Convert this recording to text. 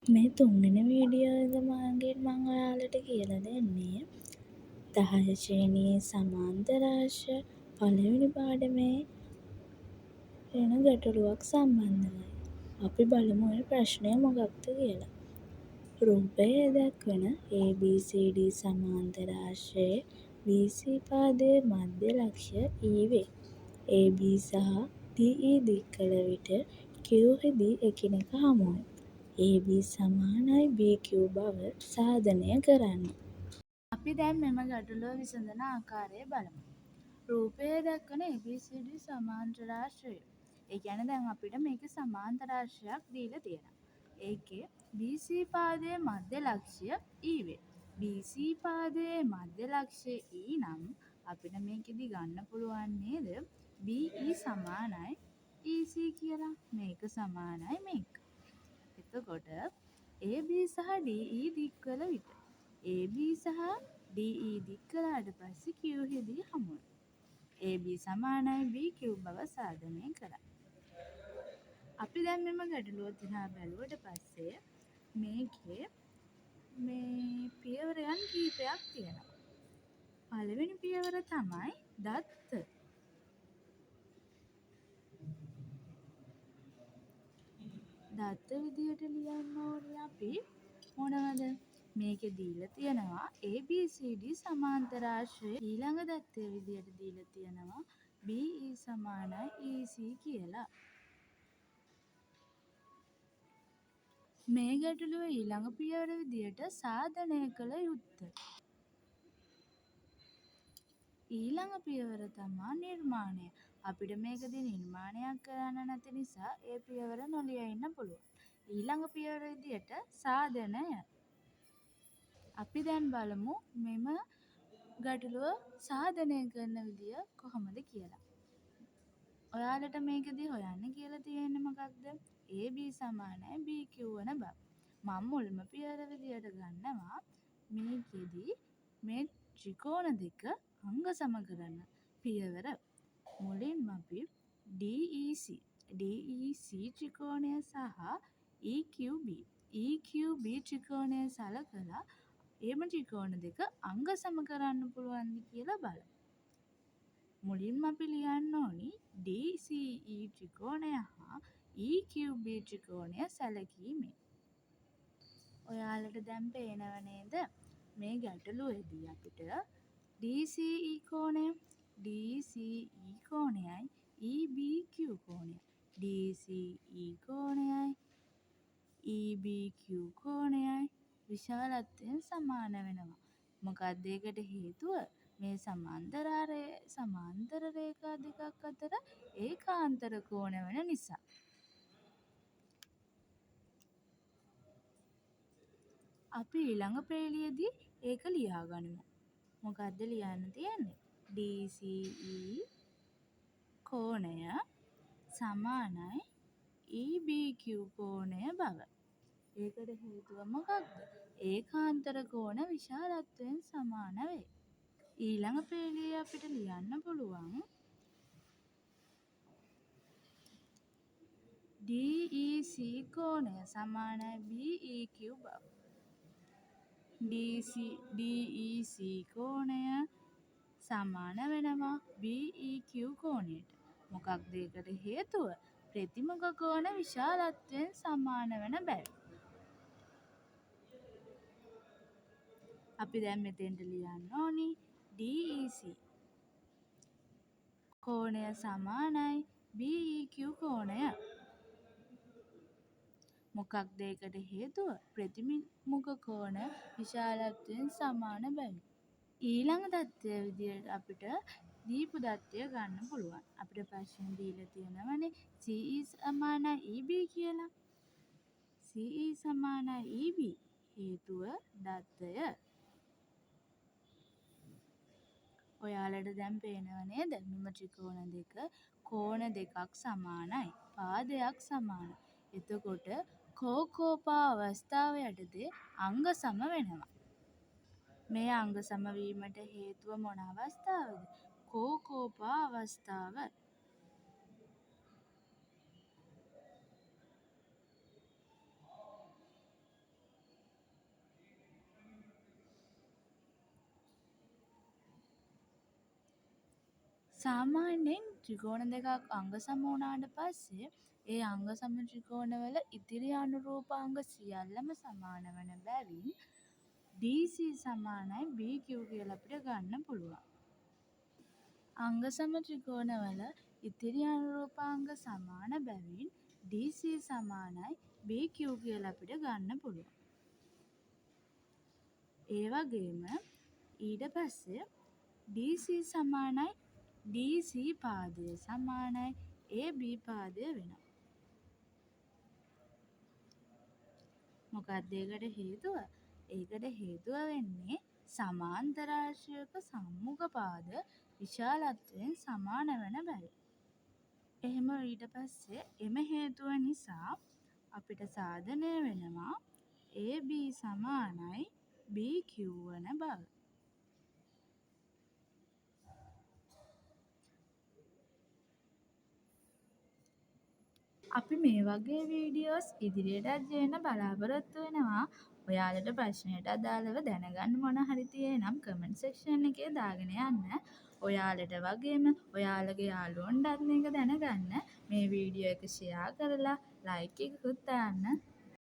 මේ තුන්වෙනි වීඩියෝ එක මාගෙන් මම ඔයාලට කියලා දෙන්නේ 10 ශ්‍රේණියේ සමාන්තරාංශ පළවෙනි පාඩමේ වෙන ගැටලුවක් සම්බන්ධවයි. අපි බලමු ඔය ප්‍රශ්නය මොකක්ද කියලා. රූපයේ දක්වන ABCD සමාන්තරාංශයේ BC පාදයේ මධ්‍ය ලක්ෂ්‍ය E වේ. AB සහ DE දික් කළ විට Q හිදී එකිනෙක හමුවේ. AB සමානයි BQ බව සාධනය කරන්න. අපි දැන් මෙම ගැටලුව විසඳන ආකාරය බලමු. රූපයේ දක්වන ABCD සමාන්තරාංශය. ඒ කියන්නේ දැන් අපිට මේක සමාන්තරාංශයක් දීලා තියෙනවා. ඒකේ BC පාදයේ මධ්‍ය ලක්ෂ්‍ය E වේ. BC පාදයේ මධ්‍ය ලක්ෂ්‍ය E නම් අපිට මේකෙදි ගන්න පුළුවන් නේද? BE සමානයි EC කියලා. මේක සමානයි මේක. එතකොට AB සහ DE දික් කළ විට AB සහ DE දික් කළාට පස්සේ Q හිදී හමුවේ. AB සමානයි BQ බව සාධනය කරා. අපි දැන් මෙම ගැටලුව දිහා බැලුවට පස්සේ මේකේ මේ පියවරයන් කීපයක් තියෙනවා. පළවෙනි පියවර තමයි දත්ත. දත්ත විදියට ලියන්න ඕනේ අපි මොනවද? මේකේ දීලා තියෙනවා ABCD සමාන්තරාංශය. ඊළඟ දත්තය විදියට දීලා තියෙනවා BE සමානයි EC කියලා. මේ ගැටලුව ඊළඟ පියවර විදියට සාධනය කළ යුත්තේ. ඊළඟ පියවර තමා නිර්මාණය. අපිට මේකදී නිර්මාණයක් කරන්න නැති නිසා ඒ පියවර නොලිය ඉන්න පුළුවන්. ඊළඟ පියවර විදියට සාධනය. අපි දැන් බලමු මෙම ගැටලුව සාධනය කරන විදිය කොහොමද කියලා. ඔයාලට මේකදී හොයන්න කියලා තියෙන්නේ මොකක්ද? AB සමානයි BQ වන බව. මම මුල්ම පියවර විදියට ගන්නවා මේකෙදී මේ ත්‍රිකෝණ දෙක අංග සම කරන පියවර. මුලින්ම අපි DEC ත්‍රිකෝණය සහ EQB ත්‍රිකෝණය සලකලා එම ත්‍රිකෝණ දෙක අංග සම කරන්න පුළුවන්ද කියලා බලමු. මුලින්ම අපි ලියන්න ඕනි DCE ත්‍රිකෝණය හා EQB ත්‍රිකෝණය සැලකීමෙන්. ඔයාලට දැන් පේනව නේද? මේ ගැටලුවේදී අපිට DCE කෝණයයි EBQ කෝණයයි DCE කෝණයයි EBQ කෝණයයි විශාලත්වයෙන් සමාන වෙනවා. මොකක්ද ඒකට හේතුව? මේ සමාන්තර රේඛා දෙකක් අතර ඒකාන්තර කෝණ වෙන නිසා. අපි ඊළඟ පේළියේදී ඒක ලියාගනිමු. මොකක්ද ලියන්න තියෙන්නේ? DCE කෝණය සමානයි EBQ කෝණය බව. ඒකට හේතුව මොකක්ද? ඒකාන්තර කෝණ විශාලත්වයෙන් සමාන වේ. ඊළඟ පේළියේ අපිට ලියන්න පුළුවන් DEC කෝණය සමානයි BEQ බව. DEC කෝණය සමාන වෙනවා BEQ කෝණයට. මොකක්ද ඒකට හේතුව? ප්‍රතිමුඛ කෝණ විශාලත්වයෙන් සමාන වෙන බැව්. අපි දැන් මෙතෙන්ට ලියන්න ඕනි DEC කෝණය සමානයි BEQ කෝණය. මොකක්ද ඒකට හේතුව? ප්‍රතිමුඛ කෝණ විශාලත්වයෙන් සමාන බැව්. ඊළඟ தත්ත්වය විදියට අපිට දීපු தත්ත්වය ගන්න පුළුවන්. අපිට ප්‍රශ්නේ දීලා තියෙනවනේ CE සමානයි EB කියලා. CE සමානයි EB හේතුව දත්තය. ඔයාලට දැන් පේනව නේද? මෙම ත්‍රිකෝණ දෙක කෝණ දෙකක් සමානයි. පාදයක් සමානයි. එතකොට කෝකෝපා අවස්ථාව යටතේ අංග සම වෙනවා. මේ අංග සම වීමට හේතුව මොන අවස්ථාවද? කෝකෝපා අවස්ථාව. සාමාන්‍යයෙන් ත්‍රිකෝණ දෙකක් අංග සම වුණාට පස්සේ ඒ අංග සම ත්‍රිකෝණවල ඉතිරි අනුරූපාංග සියල්ලම සමාන වන බැවින් DC සමානයි BQ කියලා අපිට ගන්න පුළුවන්. අංග සම ත්‍රිකෝණවල ඉතිරි අනුරූපාංග සමාන බැවින් DC සමානයි BQ කියලා අපිට ගන්න පුළුවන්. ඒ වගේම ඊට පස්සේ DC සමානයි DC පාදය සමානයි AB පාදය වෙනවා. මොකක්ද ඒකට හේතුව? ඒකට හේතුව වෙන්නේ සමාන්තරාශ්‍රයක සම්මුඛ පාද විශාලත්වයෙන් සමාන වන බැවින්. එහෙම ඊට පස්සේ එම හේතුව නිසා අපිට සාධනය වෙනවා AB සමානයි BQ වන බව. අපි මේ වගේ වීඩියෝස් ඉදිරියටත් දෙන්න බලාපොරොත්තු වෙනවා. ඔයාලට ප්‍රශ්නයට අදාළව දැනගන්න මොන හරි තියෙනම් කමෙන්ට් සෙක්ෂන් එකේ දාගෙන යන්න. ඔයාලට වගේම ඔයාලගේ යාළුවන්ටත් මේක දැනගන්න මේ වීඩියෝ එක ෂෙයා කරලා ලයික් එකකුත් දාන්න.